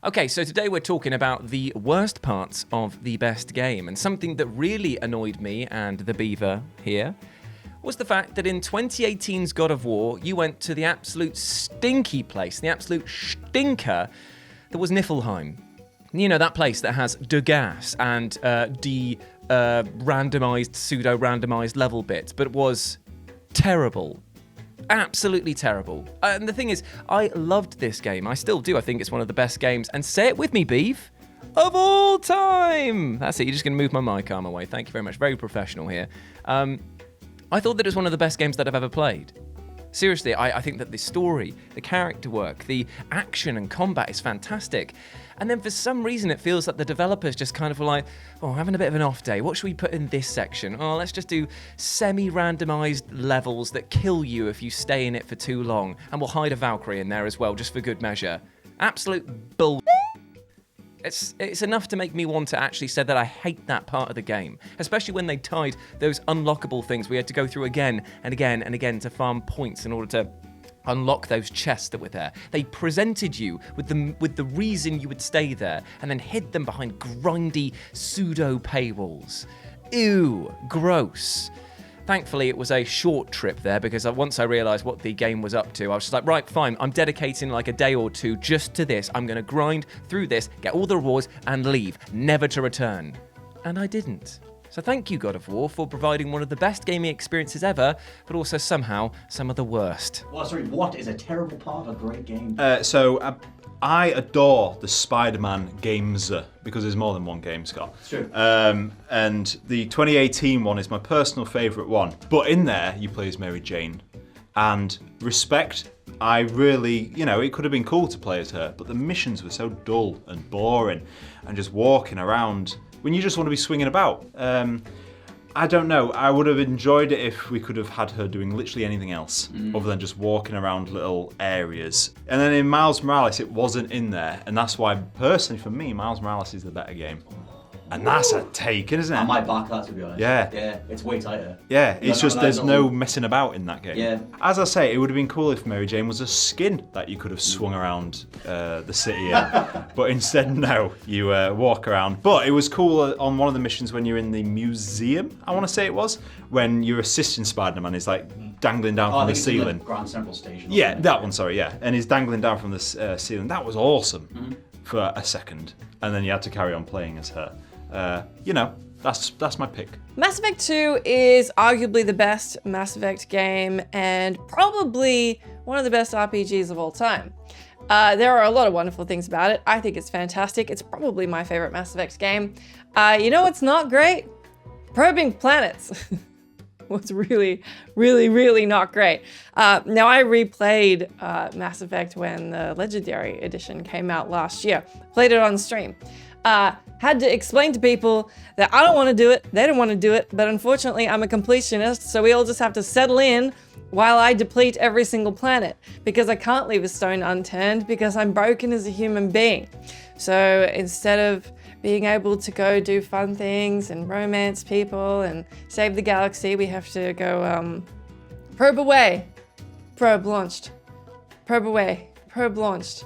Okay, so today we're talking about the worst parts of the best game, and something that really annoyed me and the Beaver here was the fact that in 2018's God of War, you went to the absolute stinky place, the absolute stinker that was Niflheim. You know, that place that has gas and randomized, pseudo-randomized level bits, but it was terrible. Absolutely terrible. And the thing is, I loved this game. I still do. I think it's one of the best games. And say it with me, Beef, of all time. That's it. You're just going to move my mic arm away. Thank you very much. Very professional here. I thought that it was one of the best games that I've ever played. Seriously, I think that the story, the character work, the action and combat is fantastic. And then for some reason, it feels like the developers just kind of were like, oh, having a bit of an off day. What should we put in this section? Oh, let's just do semi-randomized levels that kill you if you stay in it for too long. And we'll hide a Valkyrie in there as well, just for good measure. Absolute bull. It's enough to make me want to actually say that I hate that part of the game, especially when they tied those unlockable things we had to go through again and again and again to farm points in order to unlock those chests that were there. They presented you with the reason you would stay there and then hid them behind grindy pseudo paywalls. Ew, gross. Thankfully, it was a short trip there because once I realised what the game was up to, I was just like, right, fine, I'm dedicating like a day or two just to this. I'm going to grind through this, get all the rewards, and leave, never to return. And I didn't. So thank you, God of War, for providing one of the best gaming experiences ever, but also somehow some of the worst. What is a terrible part of a great game? I adore the Spider-Man games because there's more than one game, Scott. It's true. And the 2018 one is my personal favourite one. But in there, you play as Mary Jane. And respect, I really, it could have been cool to play as her, but the missions were so dull and boring and just walking around when you just want to be swinging about. I don't know. I would have enjoyed it if we could have had her doing literally anything else other than just walking around little areas. And then in Miles Morales, it wasn't in there. And that's why, personally, for me, Miles Morales is the better game. And that's a take, isn't it? I might back that, to be honest. Yeah. Yeah, it's way tighter. Yeah, it's just there's no messing about in that game. Yeah. As I say, it would have been cool if Mary Jane was a skin that you could have swung around the city in. But instead, no, you walk around. But it was cool on one of the missions when you're in the museum, I want to say it was, when your assistant Spider-Man is like dangling down from the ceiling. Grand Central Station. Yeah, that one, sorry, yeah. And he's dangling down from the ceiling. That was awesome for a second. And then you had to carry on playing as her. That's my pick. Mass Effect 2 is arguably the best Mass Effect game and probably one of the best RPGs of all time. There are a lot of wonderful things about it. I think it's fantastic. It's probably my favorite Mass Effect game. You know what's not great? Probing planets. Was really, really, really not great. Now, I replayed Mass Effect when the Legendary Edition came out last year. Played it on stream. Had to explain to people that I don't want to do it, they don't want to do it, but unfortunately I'm a completionist, so we all just have to settle in while I deplete every single planet, because I can't leave a stone unturned because I'm broken as a human being. So instead of being able to go do fun things and romance people and save the galaxy, we have to go probe away, probe launched, probe away, probe launched,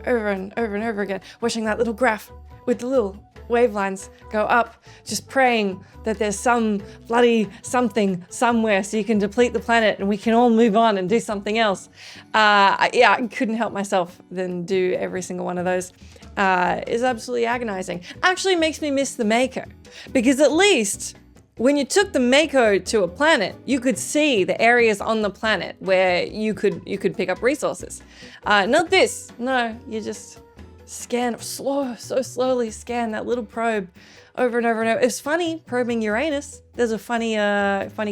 over and over and over again, watching that little graph with the little wave lines go up, just praying that there's some bloody something somewhere so you can deplete the planet and we can all move on and do something else. I couldn't help myself then do every single one of those. It's absolutely agonizing. Actually makes me miss the Mako, because at least when you took the Mako to a planet, you could see the areas on the planet where you could pick up resources. Not this. No, you just so slowly scan that little probe over and over and over. It's funny probing Uranus. There's a funny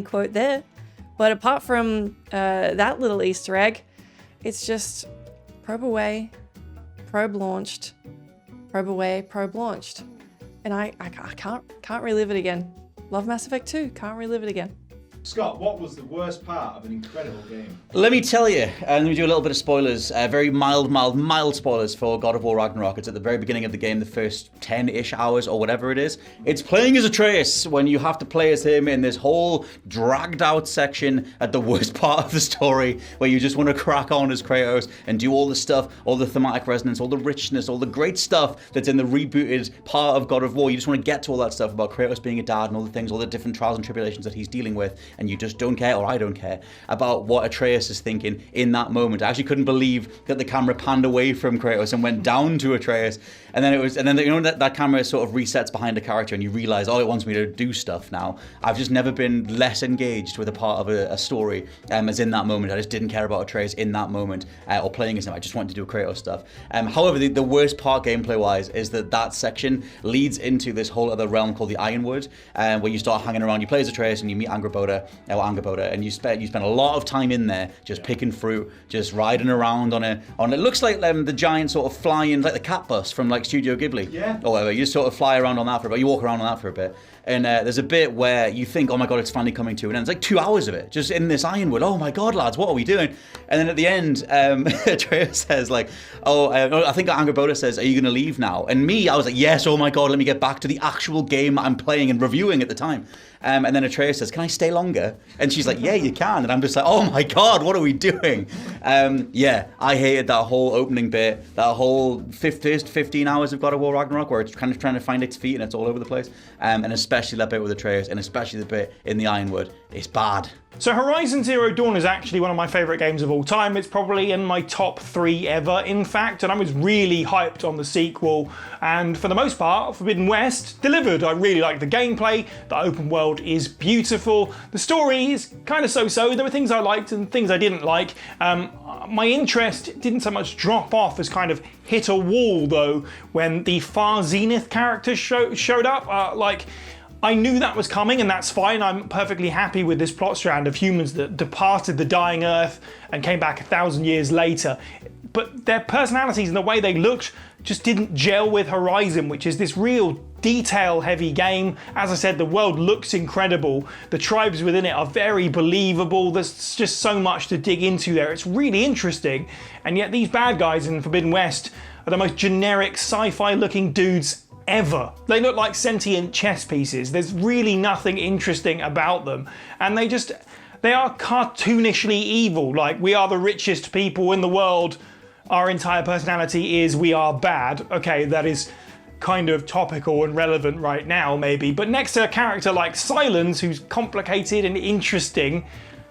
quote there. But apart from that little Easter egg, it's just probe away, probe launched, probe away, probe launched. And I can't relive it again. Love Mass Effect 2, can't relive it again. Scott, what was the worst part of an incredible game? Let me tell you, let me do a little bit of spoilers, very mild spoilers for God of War Ragnarok. It's at the very beginning of the game, the first 10-ish hours or whatever it is. It's playing as Atreus when you have to play as him in this whole dragged out section at the worst part of the story where you just want to crack on as Kratos and do all the stuff, all the thematic resonance, all the richness, all the great stuff that's in the rebooted part of God of War. You just want to get to all that stuff about Kratos being a dad and all the things, all the different trials and tribulations that he's dealing with, and you just don't care, or I don't care, about what Atreus is thinking in that moment. I actually couldn't believe that the camera panned away from Kratos and went down to Atreus, and then you know that camera sort of resets behind a character and you realize, oh, it wants me to do stuff now. I've just never been less engaged with a part of a story as in that moment. I just didn't care about Atreus in that moment or playing as him. I just wanted to do Kratos stuff. However, the worst part gameplay wise is that section leads into this whole other realm called the Ironwood, where you start hanging around. You play as Atreus and you meet Angrboda, and you spend a lot of time in there just picking fruit, just riding around on it looks like the giant sort of flying, like the cat bus from like Studio Ghibli, or whatever. You just sort of fly around on that for a bit. You walk around on that for a bit, and there's a bit where you think, oh my god, it's finally coming to an end. It's like 2 hours of it just in this Ironwood. Oh my god, lads, what are we doing? And then at the end, Atreus says like, I think Angrboda says, are you going to leave now? And I was like, yes, oh my god, let me get back to the actual game I'm playing and reviewing at the time. And then Atreus says, can I stay longer? And she's like, yeah, you can. And I'm just like, oh my god, what are we doing? Yeah, I hated that whole opening bit, that whole 15 hours of God of War Ragnarok where it's kind of trying to find its feet and it's all over the place. And especially that bit with Atreus, and especially the bit in the Ironwood. It's bad. So Horizon Zero Dawn is actually one of my favourite games of all time. It's probably in my top 3 ever, in fact, and I was really hyped on the sequel. And for the most part, Forbidden West delivered. I really liked the gameplay. The open world is beautiful. The story is kind of so-so. There were things I liked and things I didn't like. My interest didn't so much drop off as kind of hit a wall, though, when the Far Zenith characters showed up. I knew that was coming, and that's fine. I'm perfectly happy with this plot strand of humans that departed the dying Earth and came back 1,000 years later. But their personalities and the way they looked just didn't gel with Horizon, which is this real detail-heavy game. As I said, the world looks incredible. The tribes within it are very believable. There's just so much to dig into there. It's really interesting. And yet these bad guys in Forbidden West are the most generic sci-fi looking dudes ever. They look like sentient chess pieces. There's really nothing interesting about them. And they are cartoonishly evil. Like, we are the richest people in the world. Our entire personality is we are bad. Okay, that is kind of topical and relevant right now, maybe. But next to a character like Silence, who's complicated and interesting,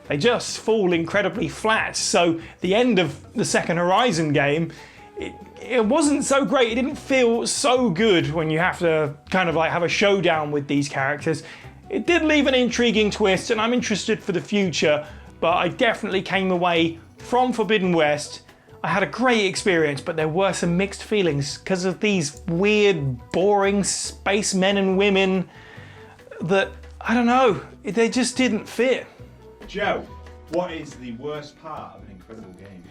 they just fall incredibly flat. So the end of the second Horizon game, it wasn't so great. It didn't feel so good when you have to kind of like have a showdown with these characters. It did leave an intriguing twist, and I'm interested for the future, but I definitely came away from Forbidden West. I had a great experience, but there were some mixed feelings because of these weird, boring spacemen and women that, I don't know, they just didn't fit. Joe, what is the worst part of an incredible game?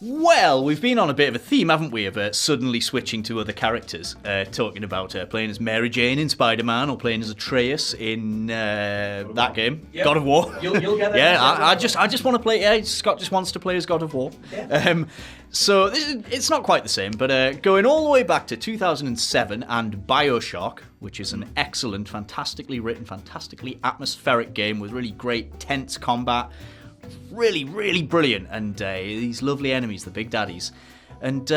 Well, we've been on a bit of a theme, haven't we, of suddenly switching to other characters, talking about playing as Mary Jane in Spider-Man or playing as Atreus in that game, yep. God of War. You'll get there. Yeah, I just want to play. Yeah, Scott just wants to play as God of War. Yeah. So it's not quite the same, but going all the way back to 2007 and BioShock, which is an excellent, fantastically written, fantastically atmospheric game with really great tense combat. Really, really brilliant, and these lovely enemies, the big daddies, and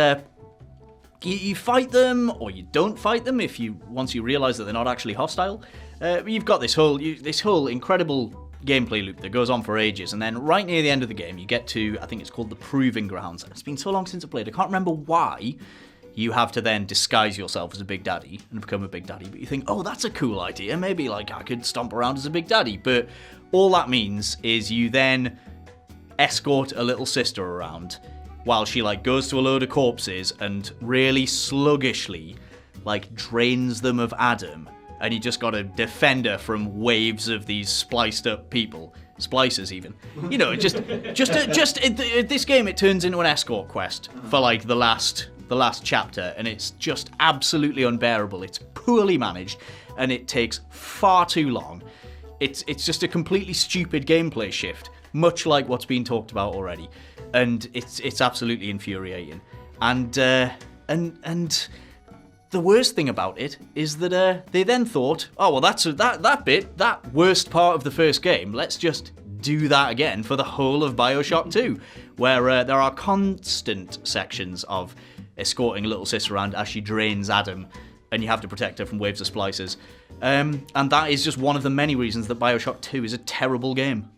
you fight them or you don't fight them once you realise that they're not actually hostile. You've got this whole incredible gameplay loop that goes on for ages, and then right near the end of the game, you get to, I think it's called the Proving Grounds. It's been so long since I played, I can't remember why. You have to then disguise yourself as a big daddy and become a big daddy, but you think, oh, that's a cool idea. Maybe I could stomp around as a big daddy, but all that means is you then escort a little sister around while she goes to a load of corpses and really sluggishly drains them of Adam, and you just gotta defend her from waves of these spliced up people, splicers even. You know, just this game, it turns into an escort quest for the last chapter, and it's just absolutely unbearable. It's poorly managed, and it takes far too long. It's just a completely stupid gameplay shift, much like what's been talked about already, and it's absolutely infuriating. And the worst thing about it is that they then thought, oh well, that worst part of the first game, let's just do that again for the whole of BioShock 2, where there are constant sections of escorting little sis around as she drains Adam, and you have to protect her from waves of splicers. And that is just one of the many reasons that BioShock 2 is a terrible game.